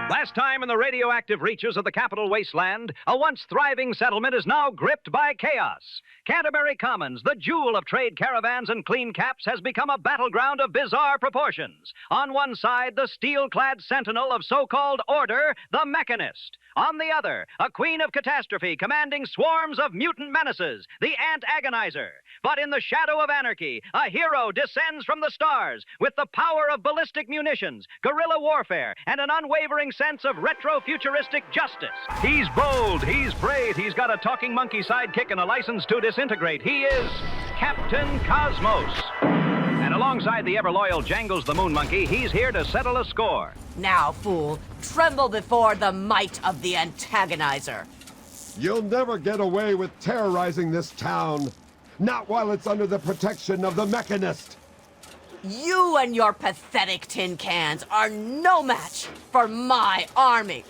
Last time in the radioactive reaches of the capital wasteland, a once thriving settlement is now gripped by chaos. Canterbury Commons, the jewel of trade caravans and clean caps, has become a battleground of bizarre proportions. On one side, the steel-clad sentinel of so-called order, the Mechanist. On the other, a queen of catastrophe commanding swarms of mutant menaces, the AntAgonizer. But in the shadow of anarchy, a hero descends from the stars with the power of ballistic munitions, guerrilla warfare, and an unwavering sense of retro-futuristic justice. He's bold, he's brave, he's got a talking monkey sidekick and a license to disintegrate. He is Captain Cosmos. And alongside the ever-loyal Jangles the Moon Monkey, he's here to settle a score. Now, fool, tremble before the might of the AntAgonizer. You'll never get away with terrorizing this town. Not while it's under the protection of the Mechanist. You and your pathetic tin cans are no match for my army.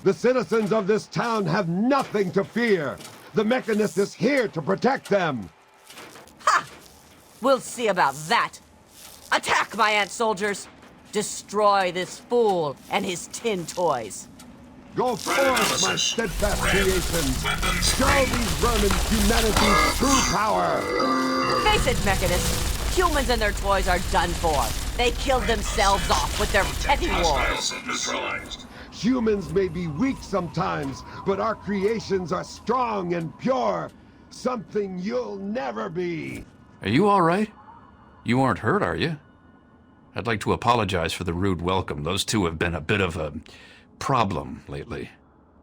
The citizens of this town have nothing to fear. The Mechanist is here to protect them. Ha! We'll see about that. Attack, my ant soldiers. Destroy this fool and his tin toys. Go forth, my steadfast creations. Show these vermin humanity's true power. Face it, Mechanist. Humans and their toys are done for. They killed themselves off with their petty wars. Humans may be weak sometimes, but our creations are strong and pure. Something you'll never be. Are you all right? You aren't hurt, are you? I'd like to apologize for the rude welcome. Those two have been a bit of a problem lately.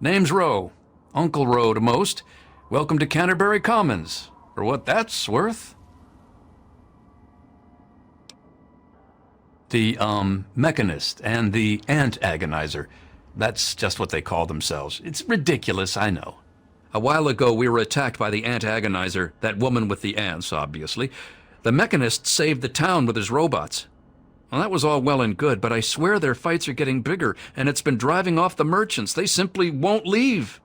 Name's Roe. Uncle Roe to most. Welcome to Canterbury Commons. For what that's worth. The, Mechanist and the AntAgonizer. That's just what they call themselves. It's ridiculous, I know. A while ago, we were attacked by the AntAgonizer, that woman with the ants, obviously. The Mechanist saved the town with his robots. Well, that was all well and good, but I swear their fights are getting bigger, and it's been driving off the merchants. They simply won't leave.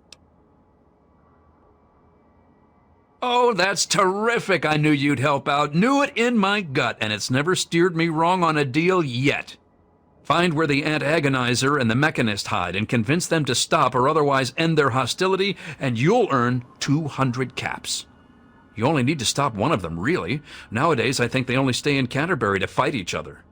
Oh, that's terrific. I knew you'd help out. Knew it in my gut, and it's never steered me wrong on a deal yet. Find where the AntAgonizer and the Mechanist hide and convince them to stop or otherwise end their hostility, and you'll earn 200 caps. You only need to stop one of them, really. Nowadays, I think they only stay in Canterbury to fight each other.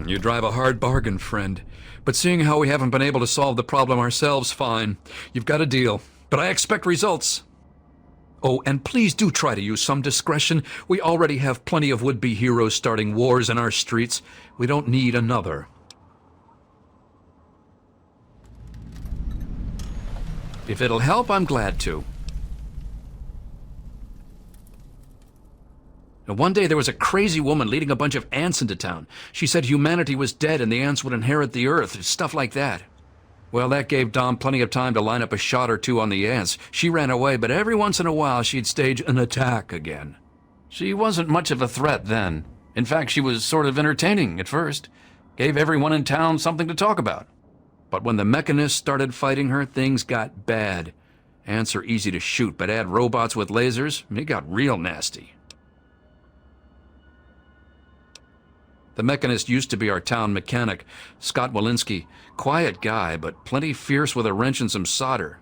You drive a hard bargain, friend. But seeing how we haven't been able to solve the problem ourselves, fine. You've got a deal. But I expect results. Oh, and please do try to use some discretion. We already have plenty of would-be heroes starting wars in our streets. We don't need another. If it'll help, I'm glad to. Now, one day there was a crazy woman leading a bunch of ants into town. She said humanity was dead and the ants would inherit the earth, stuff like that. Well, that gave Dom plenty of time to line up a shot or two on the ants. She ran away, but every once in a while she'd stage an attack again. She wasn't much of a threat then. In fact, she was sort of entertaining at first. Gave everyone in town something to talk about. But when the Mechanists started fighting her, things got bad. Ants are easy to shoot, but add robots with lasers, it got real nasty. The Mechanist used to be our town mechanic, Scott Walensky. Quiet guy, but plenty fierce with a wrench and some solder.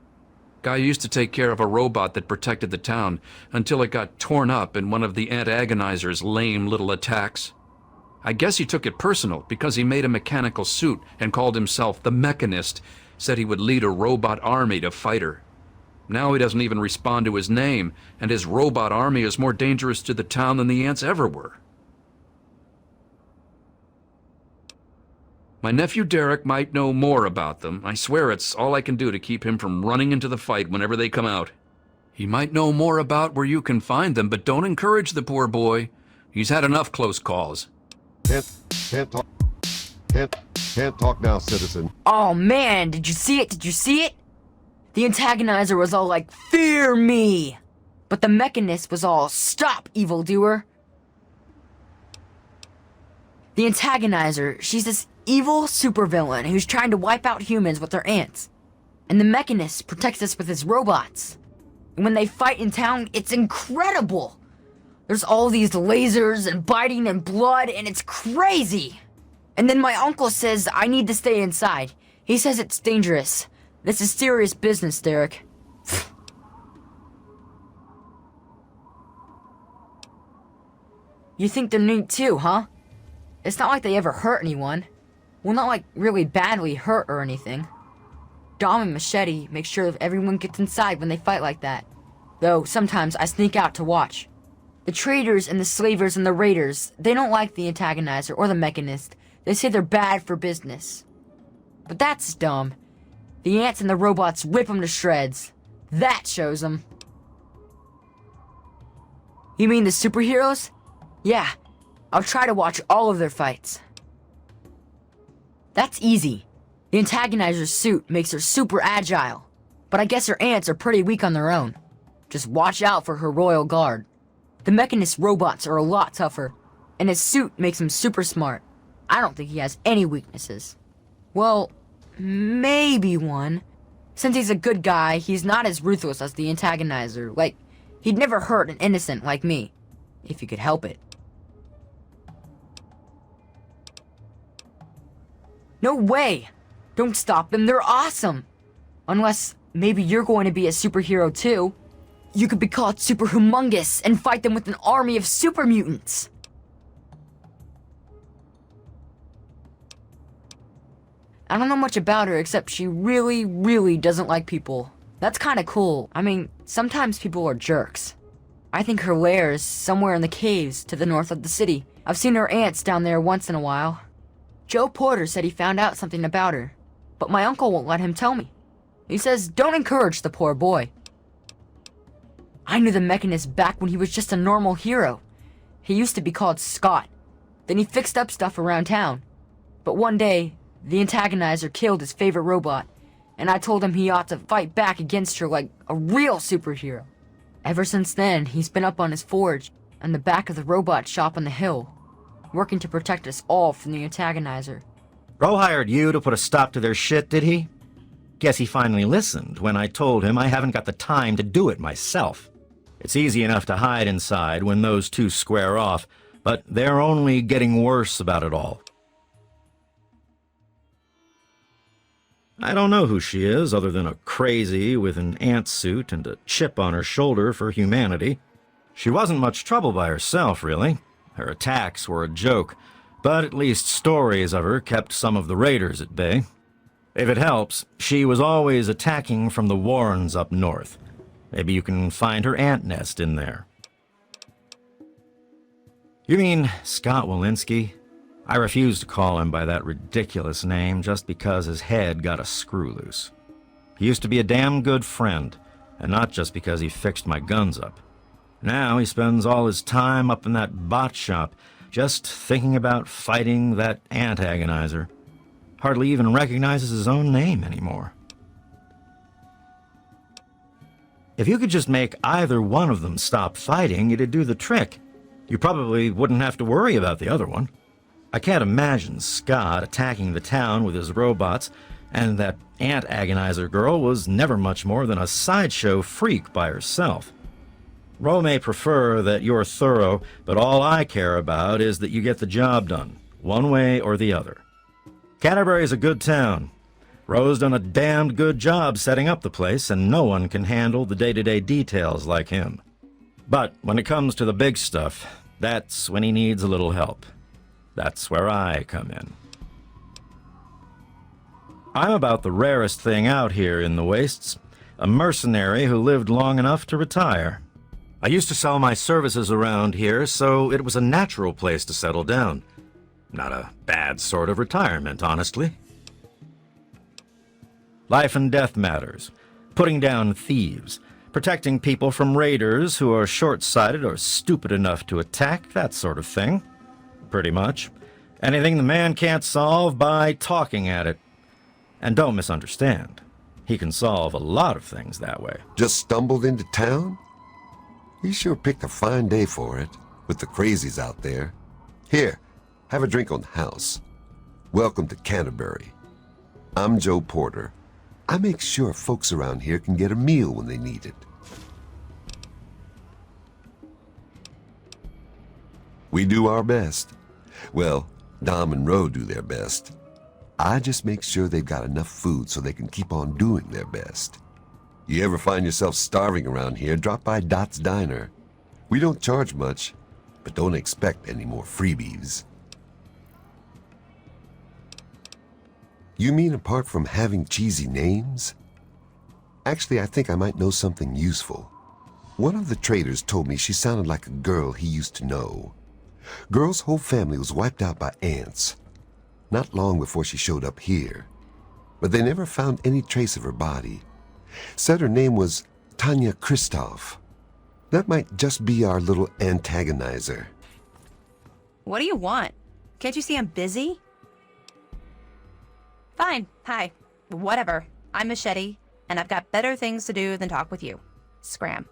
Guy used to take care of a robot that protected the town until it got torn up in one of the AntAgonizer's lame little attacks. I guess he took it personal because he made a mechanical suit and called himself the Mechanist, said he would lead a robot army to fight her. Now he doesn't even respond to his name, and his robot army is more dangerous to the town than the ants ever were. My nephew Derek might know more about them. I swear it's all I can do to keep him from running into the fight whenever they come out. He might know more about where you can find them, but don't encourage the poor boy. He's had enough close calls. Can't talk now, citizen. Oh man, did you see it? Did you see it? The AntAgonizer was all like, "Fear me!" But the Mechanist was all, "Stop, evildoer!" The AntAgonizer, she's this evil supervillain who's trying to wipe out humans with her ants. And the Mechanist protects us with his robots. And when they fight in town, it's incredible! There's all these lasers and biting and blood, and it's crazy! And then my uncle says I need to stay inside. He says it's dangerous. This is serious business, Derek. You think they're neat too, huh? It's not like they ever hurt anyone. Well, not like really badly hurt or anything. Dom and Machete make sure that everyone gets inside when they fight like that. Though sometimes I sneak out to watch. The traders and the slavers and the raiders, they don't like the Antagonizer or the Mechanist. They say they're bad for business. But that's dumb. The ants and the robots rip them to shreds. That shows them. You mean the superheroes? Yeah, I'll try to watch all of their fights. That's easy. The Antagonizer's suit makes her super agile, but I guess her ants are pretty weak on their own. Just watch out for her royal guard. The Mechanist robots are a lot tougher, and his suit makes him super smart. I don't think he has any weaknesses. Well, maybe one. Since he's a good guy, he's not as ruthless as the Antagonizer. Like, he'd never hurt an innocent like me, if he could help it. No way! Don't stop them, they're awesome! Unless, maybe you're going to be a superhero too. You could be called super humongous and fight them with an army of super mutants! I don't know much about her except she really, really doesn't like people. That's kinda cool. I mean, sometimes people are jerks. I think her lair is somewhere in the caves to the north of the city. I've seen her ants down there once in a while. Joe Porter said he found out something about her, but my uncle won't let him tell me. He says don't encourage the poor boy. I knew the Mechanist back when he was just a normal hero. He used to be called Scott. Then he fixed up stuff around town. But one day, the Antagonizer killed his favorite robot, and I told him he ought to fight back against her like a real superhero. Ever since then, he's been up on his forge, and the back of the robot shop on the hill, working to protect us all from the Antagonizer. Roe hired you to put a stop to their shit, did he? Guess he finally listened when I told him I haven't got the time to do it myself. It's easy enough to hide inside when those two square off, but they're only getting worse about it all. I don't know who she is other than a crazy with an ant suit and a chip on her shoulder for humanity. She wasn't much trouble by herself, really. Her attacks were a joke, but at least stories of her kept some of the raiders at bay. If it helps, she was always attacking from the warrens up north. Maybe you can find her ant nest in there. You mean Scott Walensky? I refuse to call him by that ridiculous name just because his head got a screw loose. He used to be a damn good friend, and not just because he fixed my guns up. Now he spends all his time up in that bot shop, just thinking about fighting that Antagonizer. Hardly even recognizes his own name anymore. If you could just make either one of them stop fighting, it'd do the trick. You probably wouldn't have to worry about the other one. I can't imagine Scott attacking the town with his robots, and that AntAgonizer girl was never much more than a sideshow freak by herself. Roe may prefer that you're thorough, but all I care about is that you get the job done, one way or the other. Canterbury's a good town. Roe's done a damned good job setting up the place, and no one can handle the day-to-day details like him. But when it comes to the big stuff, that's when he needs a little help. That's where I come in. I'm about the rarest thing out here in the wastes, a mercenary who lived long enough to retire. I used to sell my services around here, so it was a natural place to settle down. Not a bad sort of retirement, honestly. Life and death matters, putting down thieves, protecting people from raiders who are short-sighted or stupid enough to attack, that sort of thing. Pretty much. Anything the man can't solve by talking at it. And don't misunderstand. He can solve a lot of things that way. Just stumbled into town? You sure picked a fine day for it, with the crazies out there. Here, have a drink on the house. Welcome to Canterbury. I'm Joe Porter. I make sure folks around here can get a meal when they need it. We do our best. Well, Dom and Roe do their best. I just make sure they've got enough food so they can keep on doing their best. You ever find yourself starving around here, drop by Dot's Diner. We don't charge much, but don't expect any more freebies. You mean apart from having cheesy names? Actually, I think I might know something useful. One of the traders told me she sounded like a girl he used to know. Girl's whole family was wiped out by ants, not long before she showed up here. But they never found any trace of her body. Said her name was Tanya Kristoff. That might just be our little antagonizer. What do you want? Can't you see I'm busy? Fine, hi. Whatever. I'm Machete, and I've got better things to do than talk with you. Scram.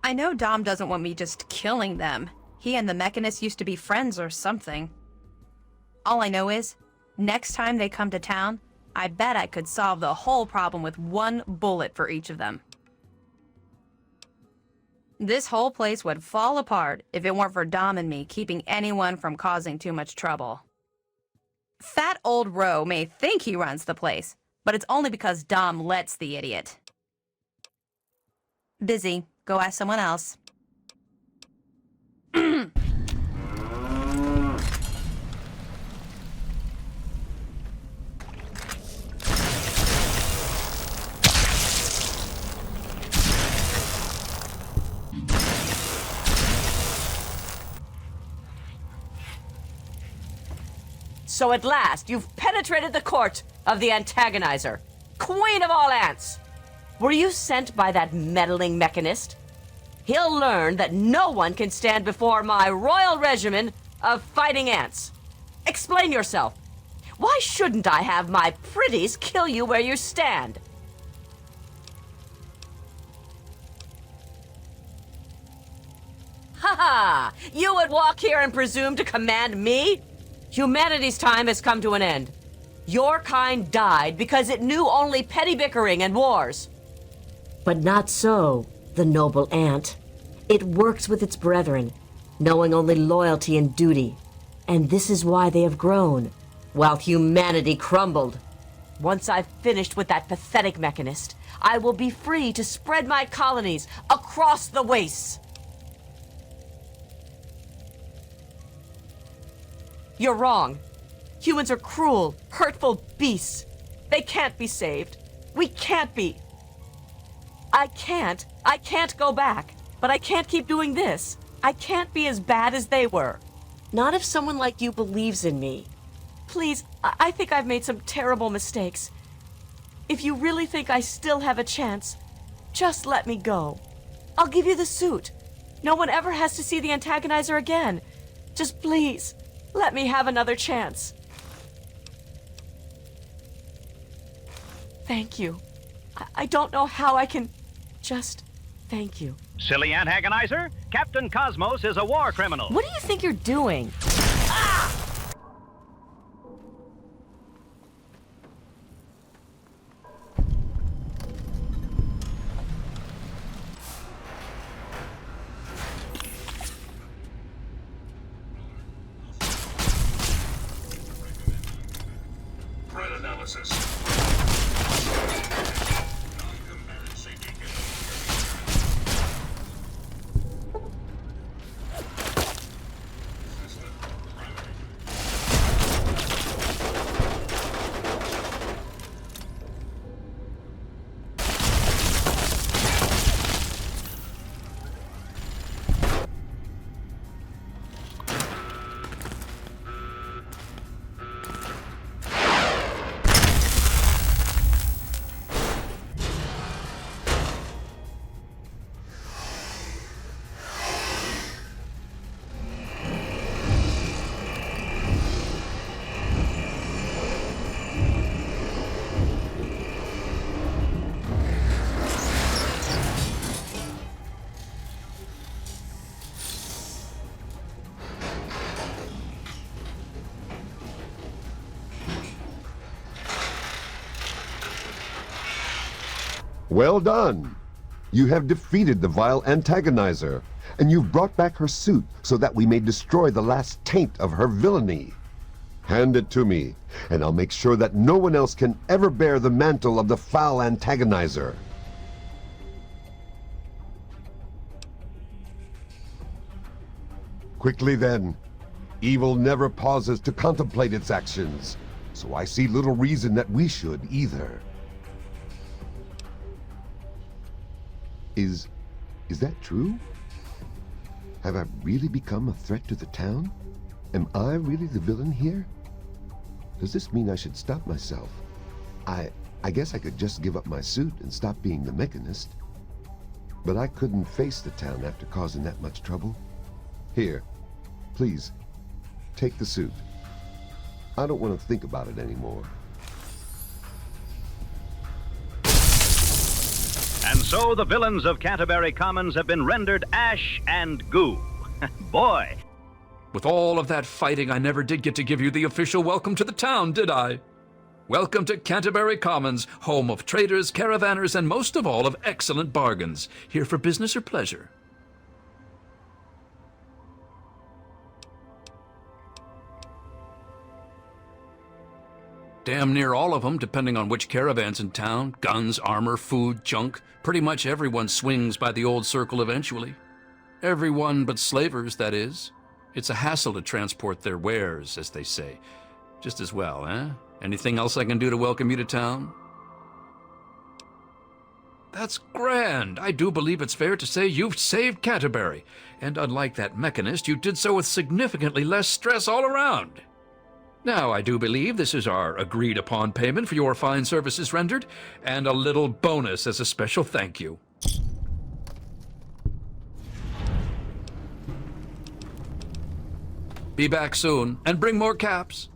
I know Dom doesn't want me just killing them. He and the Mechanist used to be friends or something. All I know is, next time they come to town, I bet I could solve the whole problem with one bullet for each of them. This whole place would fall apart if it weren't for Dom and me keeping anyone from causing too much trouble. Fat old Roe may think he runs the place, but it's only because Dom lets the idiot. Busy. Go ask someone else. So at last, you've penetrated the court of the AntAgonizer, queen of all ants. Were you sent by that meddling Mechanist? He'll learn that no one can stand before my royal regimen of fighting ants. Explain yourself. Why shouldn't I have my pretties kill you where you stand? Ha ha! You would walk here and presume to command me? Humanity's time has come to an end. Your kind died because it knew only petty bickering and wars. But not so, the noble ant. It works with its brethren, knowing only loyalty and duty. And this is why they have grown, while humanity crumbled. Once I've finished with that pathetic Mechanist, I will be free to spread my colonies across the wastes. You're wrong. Humans are cruel, hurtful beasts. They can't be saved. We can't be. I can't go back. But I can't keep doing this. I can't be as bad as they were. Not if someone like you believes in me. Please, I think I've made some terrible mistakes. If you really think I still have a chance, just let me go. I'll give you the suit. No one ever has to see the AntAgonizer again. Just please, let me have another chance. Thank you. I don't know how I can just thank you. Silly AntAgonizer, Captain Cosmos is a war criminal. What do you think you're doing? Threat analysis. Well done. You have defeated the vile AntAgonizer, and you've brought back her suit so that we may destroy the last taint of her villainy. Hand it to me, and I'll make sure that no one else can ever bear the mantle of the foul AntAgonizer. Quickly then. Evil never pauses to contemplate its actions, so I see little reason that we should either. Is that true? Have I really become a threat to the town? Am I really the villain here? Does this mean I should stop myself? I guess I could just give up my suit and stop being the Mechanist. But I couldn't face the town after causing that much trouble. Here, please, take the suit. I don't want to think about it anymore. And so the villains of Canterbury Commons have been rendered ash and goo. Boy. With all of that fighting, I never did get to give you the official welcome to the town, did I? Welcome to Canterbury Commons, home of traders, caravanners, and most of all of excellent bargains. Here for business or pleasure? Damn near all of them, depending on which caravan's in town. Guns, armor, food, junk. Pretty much everyone swings by the old circle eventually. Everyone but slavers, that is. It's a hassle to transport their wares, as they say. Just as well, eh? Anything else I can do to welcome you to town? That's grand. I do believe it's fair to say you've saved Canterbury. And unlike that Mechanist, you did so with significantly less stress all around. Now, I do believe this is our agreed-upon payment for your fine services rendered, and a little bonus as a special thank you. Be back soon, and bring more caps.